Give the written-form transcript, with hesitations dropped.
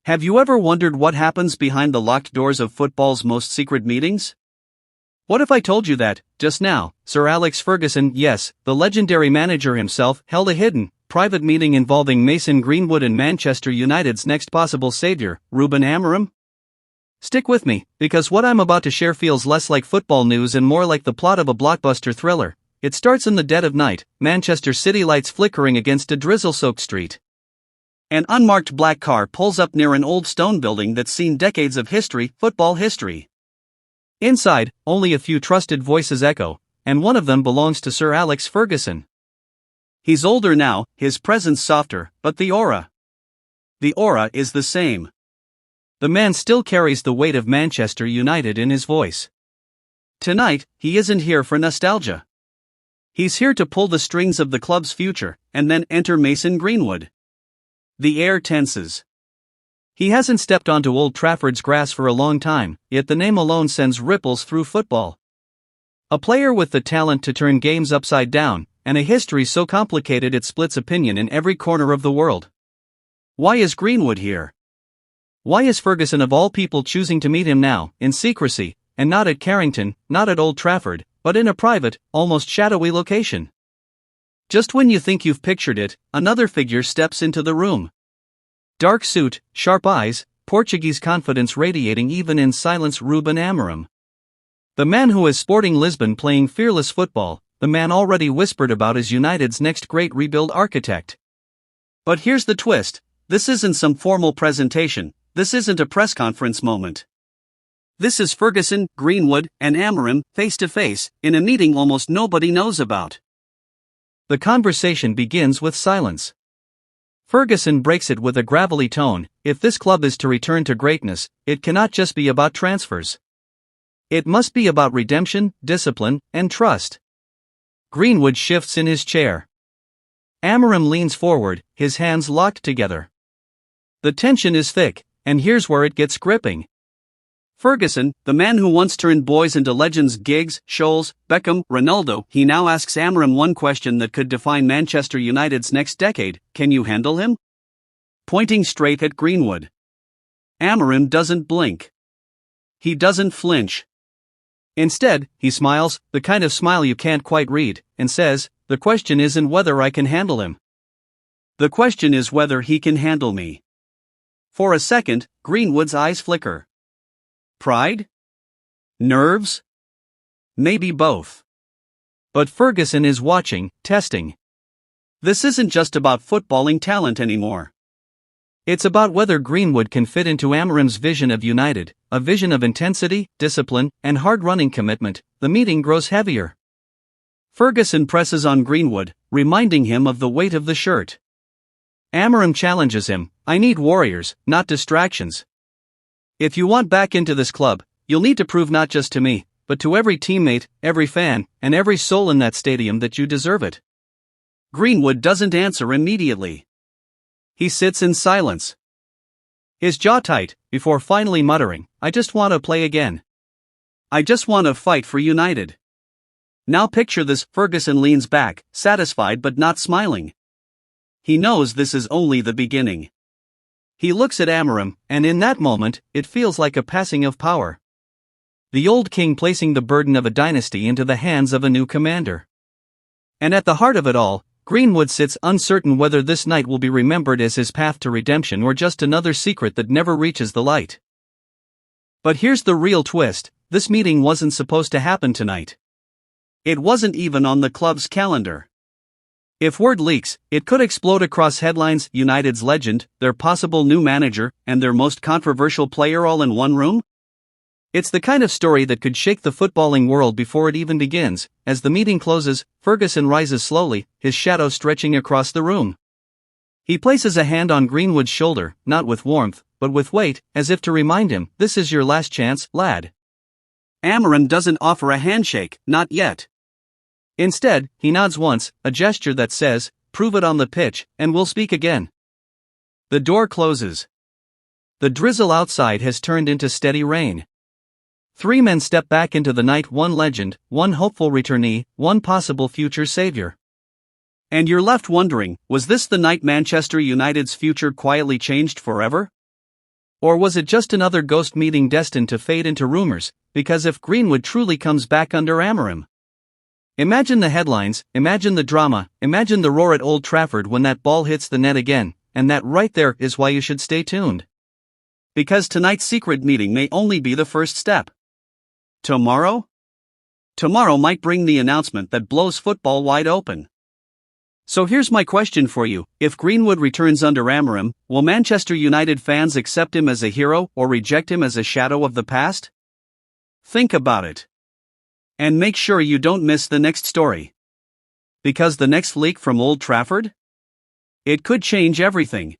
Have you ever wondered what happens behind the locked doors of football's most secret meetings? What if I told you that, just now, Sir Alex Ferguson, yes, the legendary manager himself, held a hidden, private meeting involving Mason Greenwood and Manchester United's next possible savior, Ruben Amorim? Stick with me, because what I'm about to share feels less like football news and more like the plot of a blockbuster thriller. It starts in the dead of night, Manchester City lights flickering against a drizzle-soaked street. An unmarked black car pulls up near an old stone building that's seen decades of history, football history. Inside, only a few trusted voices echo, and one of them belongs to Sir Alex Ferguson. He's older now, his presence softer, but the aura is the same. The man still carries the weight of Manchester United in his voice. Tonight, he isn't here for nostalgia. He's here to pull the strings of the club's future, and then enter Mason Greenwood. The air tenses. He hasn't stepped onto Old Trafford's grass for a long time, yet the name alone sends ripples through football. A player with the talent to turn games upside down, and a history so complicated it splits opinion in every corner of the world. Why is Greenwood here? Why is Ferguson of all people choosing to meet him now, in secrecy, and not at Carrington, not at Old Trafford, but in a private, almost shadowy location? Just when you think you've pictured it, another figure steps into the room. Dark suit, sharp eyes, Portuguese confidence radiating even in silence. Ruben Amorim. The man who is Sporting Lisbon playing fearless football, the man already whispered about as United's next great rebuild architect. But here's the twist, this isn't some formal presentation, this isn't a press conference moment. This is Ferguson, Greenwood, and Amorim, face to face, in a meeting almost nobody knows about. The conversation begins with silence. Ferguson breaks it with a gravelly tone. If this club is to return to greatness, it cannot just be about transfers. It must be about redemption, discipline, and trust. Greenwood shifts in his chair. Amorim leans forward, his hands locked together. The tension is thick, and here's where it gets gripping. Ferguson, the man who once turned boys into legends Giggs, Scholes, Beckham, Ronaldo, he now asks Amorim one question that could define Manchester United's next decade: can you handle him? Pointing straight at Greenwood. Amorim doesn't blink. He doesn't flinch. Instead, he smiles, the kind of smile you can't quite read, and says, "The question isn't whether I can handle him. The question is whether he can handle me." For a second, Greenwood's eyes flicker. Pride? Nerves? Maybe both. But Ferguson is watching, testing. This isn't just about footballing talent anymore. It's about whether Greenwood can fit into Amorim's vision of United, a vision of intensity, discipline, and hard-running commitment. The meeting grows heavier. Ferguson presses on Greenwood, reminding him of the weight of the shirt. Amorim challenges him, "I need warriors, not distractions. If you want back into this club, you'll need to prove not just to me, but to every teammate, every fan, and every soul in that stadium that you deserve it." Greenwood doesn't answer immediately. He sits in silence. His jaw tight, before finally muttering, "I just want to play again. I just want to fight for United." Now picture this, Ferguson leans back, satisfied but not smiling. He knows this is only the beginning. He looks at Amorim, and in that moment, it feels like a passing of power. The old king placing the burden of a dynasty into the hands of a new commander. And at the heart of it all, Greenwood sits uncertain whether this night will be remembered as his path to redemption or just another secret that never reaches the light. But here's the real twist, this meeting wasn't supposed to happen tonight. It wasn't even on the club's calendar. If word leaks, it could explode across headlines: United's legend, their possible new manager, and their most controversial player all in one room? It's the kind of story that could shake the footballing world before it even begins. As the meeting closes, Ferguson rises slowly, his shadow stretching across the room. He places a hand on Greenwood's shoulder, not with warmth, but with weight, as if to remind him, "This is your last chance, lad." Amorim doesn't offer a handshake, not yet. Instead, he nods once, a gesture that says, "Prove it on the pitch, and we'll speak again." The door closes. The drizzle outside has turned into steady rain. Three men step back into the night, one legend, one hopeful returnee, one possible future savior. And you're left wondering, was this the night Manchester United's future quietly changed forever? Or was it just another ghost meeting destined to fade into rumors? Because if Greenwood truly comes back under Amorim, imagine the headlines, imagine the drama, imagine the roar at Old Trafford when that ball hits the net again, and that right there is why you should stay tuned. Because tonight's secret meeting may only be the first step. Tomorrow? Tomorrow might bring the announcement that blows football wide open. So here's my question for you: if Greenwood returns under Amorim, will Manchester United fans accept him as a hero or reject him as a shadow of the past? Think about it. And make sure you don't miss the next story. Because the next leak from Old Trafford? It could change everything.